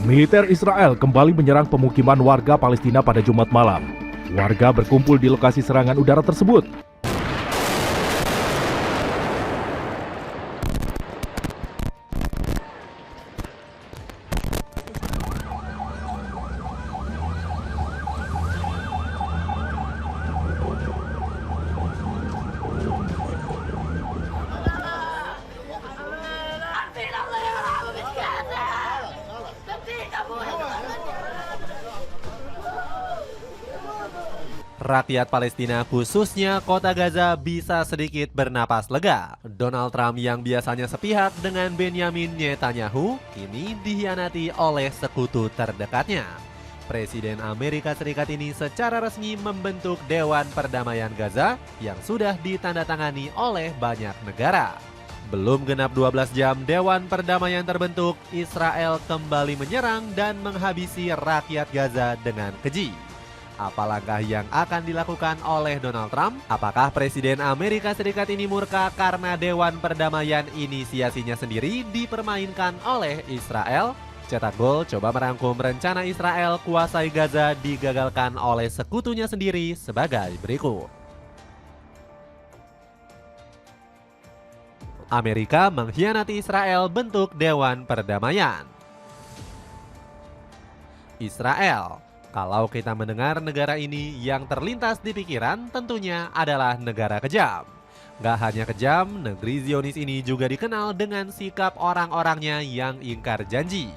Militer Israel kembali menyerang pemukiman warga Palestina pada Jumat malam. Warga berkumpul di lokasi serangan udara tersebut. Rakyat Palestina khususnya kota Gaza bisa sedikit bernapas lega. Donald Trump yang biasanya sepihak dengan Benyamin Netanyahu kini dikhianati oleh sekutu terdekatnya. Presiden Amerika Serikat ini secara resmi membentuk Dewan Perdamaian Gaza yang sudah ditandatangani oleh banyak negara. Belum genap 12 jam Dewan Perdamaian terbentuk, Israel kembali menyerang dan menghabisi rakyat Gaza dengan keji. Apa langkah yang akan dilakukan oleh Donald Trump? Apakah Presiden Amerika Serikat ini murka karena Dewan Perdamaian inisiasinya sendiri dipermainkan oleh Israel? Cetak Gol coba merangkum rencana Israel kuasai Gaza digagalkan oleh sekutunya sendiri sebagai berikut. Amerika mengkhianati Israel bentuk Dewan Perdamaian. Israel. Kalau kita mendengar negara ini, yang terlintas di pikiran tentunya adalah negara kejam. Gak hanya kejam, negeri Zionis ini juga dikenal dengan sikap orang-orangnya yang ingkar janji.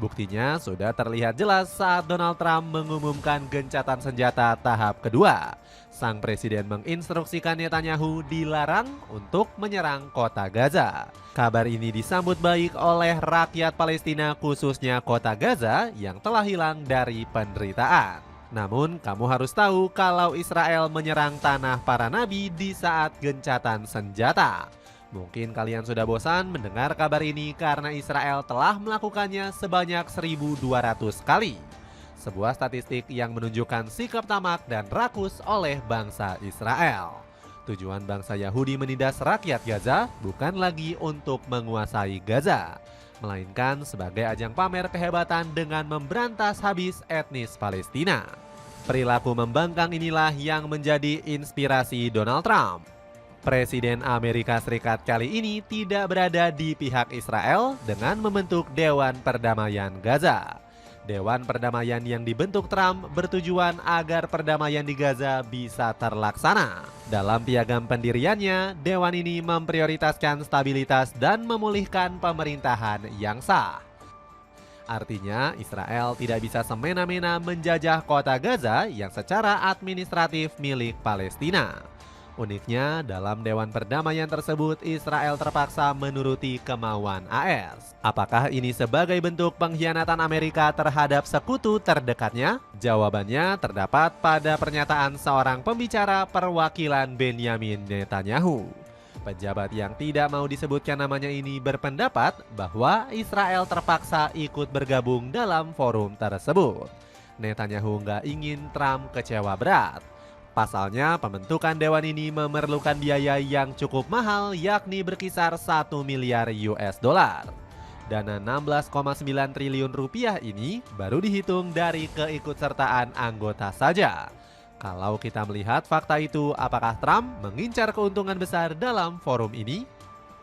Buktinya sudah terlihat jelas saat Donald Trump mengumumkan gencatan senjata tahap kedua. Sang presiden menginstruksikan Netanyahu dilarang untuk menyerang kota Gaza. Kabar ini disambut baik oleh rakyat Palestina khususnya kota Gaza yang telah hilang dari penderitaan. Namun kamu harus tahu kalau Israel menyerang tanah para nabi di saat gencatan senjata. Mungkin kalian sudah bosan mendengar kabar ini karena Israel telah melakukannya sebanyak 1.200 kali. Sebuah statistik yang menunjukkan sikap tamak dan rakus oleh bangsa Israel. Tujuan bangsa Yahudi menindas rakyat Gaza bukan lagi untuk menguasai Gaza, melainkan sebagai ajang pamer kehebatan dengan memberantas habis etnis Palestina. Perilaku membangkang inilah yang menjadi inspirasi Donald Trump. Presiden Amerika Serikat kali ini tidak berada di pihak Israel dengan membentuk Dewan Perdamaian Gaza. Dewan Perdamaian yang dibentuk Trump bertujuan agar perdamaian di Gaza bisa terlaksana. Dalam piagam pendiriannya, Dewan ini memprioritaskan stabilitas dan memulihkan pemerintahan yang sah. Artinya, Israel tidak bisa semena-mena menjajah kota Gaza yang secara administratif milik Palestina. Uniknya, dalam Dewan Perdamaian tersebut, Israel terpaksa menuruti kemauan AS. Apakah ini sebagai bentuk pengkhianatan Amerika terhadap sekutu terdekatnya? Jawabannya terdapat pada pernyataan seorang pembicara perwakilan Benyamin Netanyahu. Pejabat yang tidak mau disebutkan namanya ini berpendapat bahwa Israel terpaksa ikut bergabung dalam forum tersebut. Netanyahu nggak ingin Trump kecewa berat. Pasalnya, pembentukan dewan ini memerlukan biaya yang cukup mahal, yakni berkisar 1 miliar US dollar. Dana 16,9 triliun rupiah ini baru dihitung dari keikutsertaan anggota saja. Kalau kita melihat fakta itu, apakah Trump mengincar keuntungan besar dalam forum ini?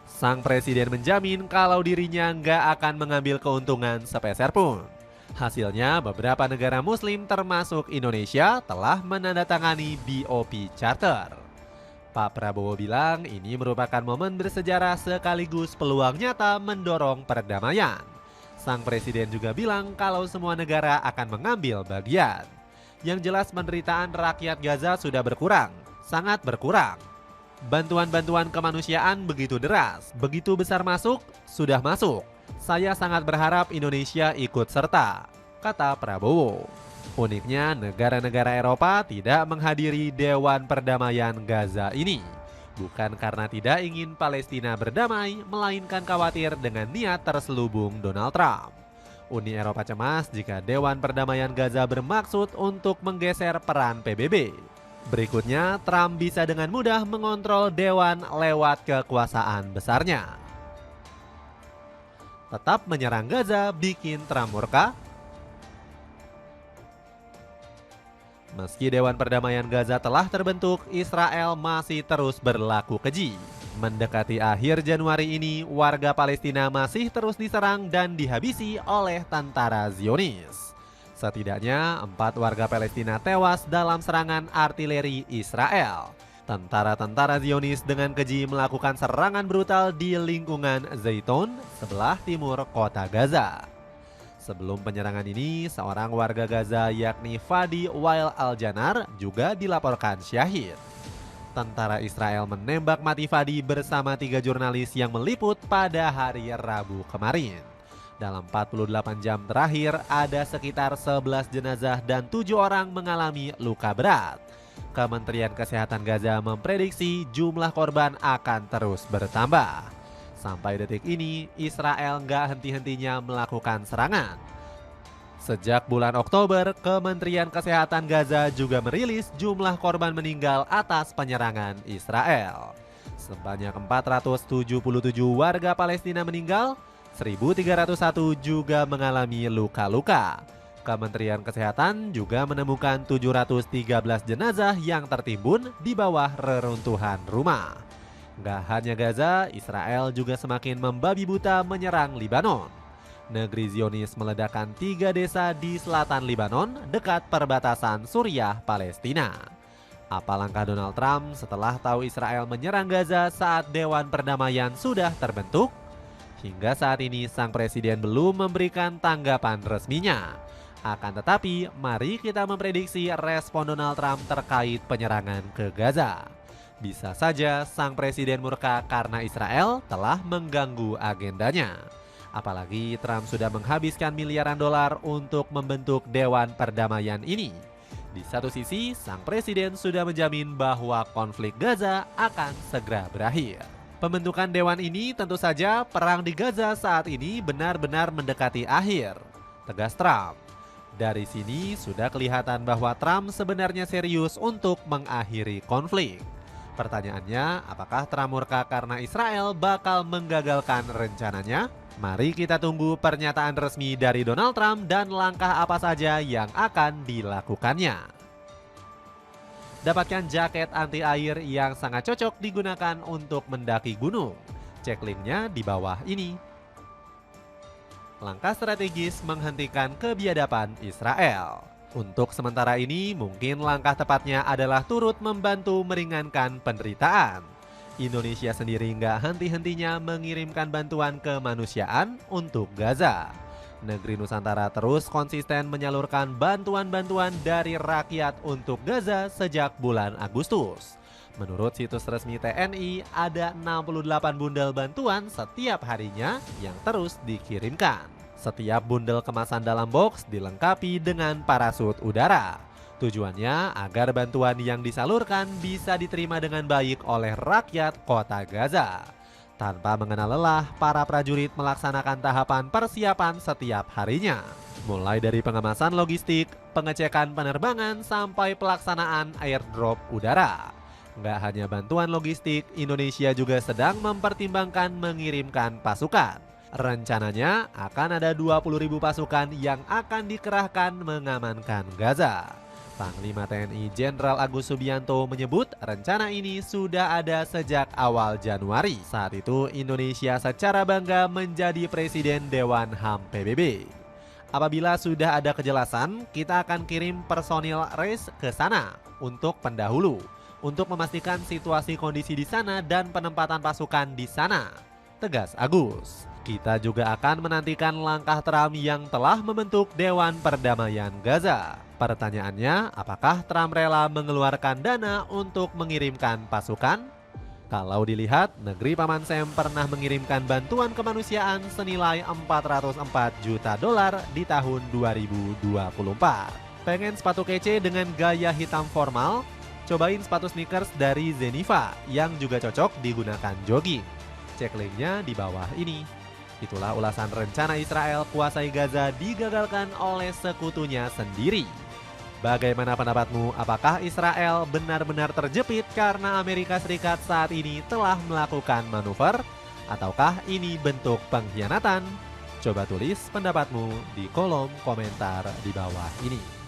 Sang presiden menjamin kalau dirinya nggak akan mengambil keuntungan sepeser pun. Hasilnya, beberapa negara muslim termasuk Indonesia telah menandatangani BOP Charter. Pak Prabowo bilang ini merupakan momen bersejarah sekaligus peluang nyata mendorong perdamaian. Sang presiden juga bilang kalau semua negara akan mengambil bagian. Yang jelas penderitaan rakyat Gaza sudah berkurang, sangat berkurang. Bantuan-bantuan kemanusiaan begitu deras, begitu besar masuk, sudah masuk. Saya sangat berharap Indonesia ikut serta, kata Prabowo. Uniknya, negara-negara Eropa tidak menghadiri Dewan Perdamaian Gaza ini. Bukan karena tidak ingin Palestina berdamai, melainkan khawatir dengan niat terselubung Donald Trump. Uni Eropa cemas jika Dewan Perdamaian Gaza bermaksud untuk menggeser peran PBB. Berikutnya, Trump bisa dengan mudah mengontrol Dewan lewat kekuasaan besarnya. Tetap menyerang Gaza bikin Trump murka? Meski Dewan Perdamaian Gaza telah terbentuk, Israel masih terus berlaku keji. Mendekati akhir Januari ini, warga Palestina masih terus diserang dan dihabisi oleh tentara Zionis. Setidaknya 4 warga Palestina tewas dalam serangan artileri Israel. Tentara-tentara Zionis dengan keji melakukan serangan brutal di lingkungan Zaytun, sebelah timur kota Gaza. Sebelum penyerangan ini, seorang warga Gaza yakni Fadi Wael Al-Janar juga dilaporkan syahid. Tentara Israel menembak mati Fadi bersama 3 jurnalis yang meliput pada hari Rabu kemarin. Dalam 48 jam terakhir, ada sekitar 11 jenazah dan 7 orang mengalami luka berat. Kementerian Kesehatan Gaza memprediksi jumlah korban akan terus bertambah. Sampai detik ini, Israel nggak henti-hentinya melakukan serangan. Sejak bulan Oktober, Kementerian Kesehatan Gaza juga merilis jumlah korban meninggal atas penyerangan Israel. Sebanyak 477 warga Palestina meninggal, 1.301 juga mengalami luka-luka. Kementerian Kesehatan juga menemukan 713 jenazah yang tertimbun di bawah reruntuhan rumah. Gak hanya Gaza, Israel juga semakin membabi buta menyerang Libanon. Negeri Zionis meledakkan 3 desa di selatan Libanon dekat perbatasan Suriah Palestina. Apa langkah Donald Trump setelah tahu Israel menyerang Gaza saat Dewan Perdamaian sudah terbentuk? Hingga saat ini sang presiden belum memberikan tanggapan resminya. Akan tetapi, mari kita memprediksi respon Donald Trump terkait penyerangan ke Gaza. Bisa saja sang presiden murka karena Israel telah mengganggu agendanya. Apalagi Trump sudah menghabiskan miliaran dolar untuk membentuk Dewan Perdamaian ini. Di satu sisi, sang presiden sudah menjamin bahwa konflik Gaza akan segera berakhir. Pembentukan dewan ini tentu saja perang di Gaza saat ini benar-benar mendekati akhir, tegas Trump. Dari sini sudah kelihatan bahwa Trump sebenarnya serius untuk mengakhiri konflik. Pertanyaannya, apakah Trump murka karena Israel bakal menggagalkan rencananya? Mari kita tunggu pernyataan resmi dari Donald Trump dan langkah apa saja yang akan dilakukannya. Dapatkan jaket anti air yang sangat cocok digunakan untuk mendaki gunung. Cek linknya di bawah ini. Langkah strategis menghentikan kebiadaban Israel. Untuk sementara ini, mungkin langkah tepatnya adalah turut membantu meringankan penderitaan. Indonesia sendiri nggak henti-hentinya mengirimkan bantuan kemanusiaan untuk Gaza. Negeri Nusantara terus konsisten menyalurkan bantuan-bantuan dari rakyat untuk Gaza sejak bulan Agustus. Menurut situs resmi TNI, ada 68 bundel bantuan setiap harinya yang terus dikirimkan. Setiap bundel kemasan dalam box dilengkapi dengan parasut udara. Tujuannya agar bantuan yang disalurkan bisa diterima dengan baik oleh rakyat kota Gaza. Tanpa mengenal lelah, para prajurit melaksanakan tahapan persiapan setiap harinya. Mulai dari pengemasan logistik, pengecekan penerbangan, sampai pelaksanaan airdrop udara. Nggak hanya bantuan logistik, Indonesia juga sedang mempertimbangkan mengirimkan pasukan. Rencananya akan ada 20.000 pasukan yang akan dikerahkan mengamankan Gaza. Panglima TNI Jenderal Agus Subianto menyebut rencana ini sudah ada sejak awal Januari. Saat itu Indonesia secara bangga menjadi Presiden Dewan HAM PBB. Apabila sudah ada kejelasan, kita akan kirim personil RACE ke sana untuk pendahulu, untuk memastikan situasi kondisi di sana dan penempatan pasukan di sana, tegas Agus. Kita juga akan menantikan langkah Trump yang telah membentuk Dewan Perdamaian Gaza. Pertanyaannya, apakah Trump rela mengeluarkan dana untuk mengirimkan pasukan? Kalau dilihat, negeri Paman Sam pernah mengirimkan bantuan kemanusiaan senilai 404 juta dolar di tahun 2024. Pengen sepatu kece dengan gaya hitam formal? Cobain sepatu sneakers dari Zeniva yang juga cocok digunakan jogging. Cek linknya di bawah ini. Itulah ulasan rencana Israel kuasai Gaza digagalkan oleh sekutunya sendiri. Bagaimana pendapatmu? Apakah Israel benar-benar terjepit karena Amerika Serikat saat ini telah melakukan manuver? Ataukah ini bentuk pengkhianatan? Coba tulis pendapatmu di kolom komentar di bawah ini.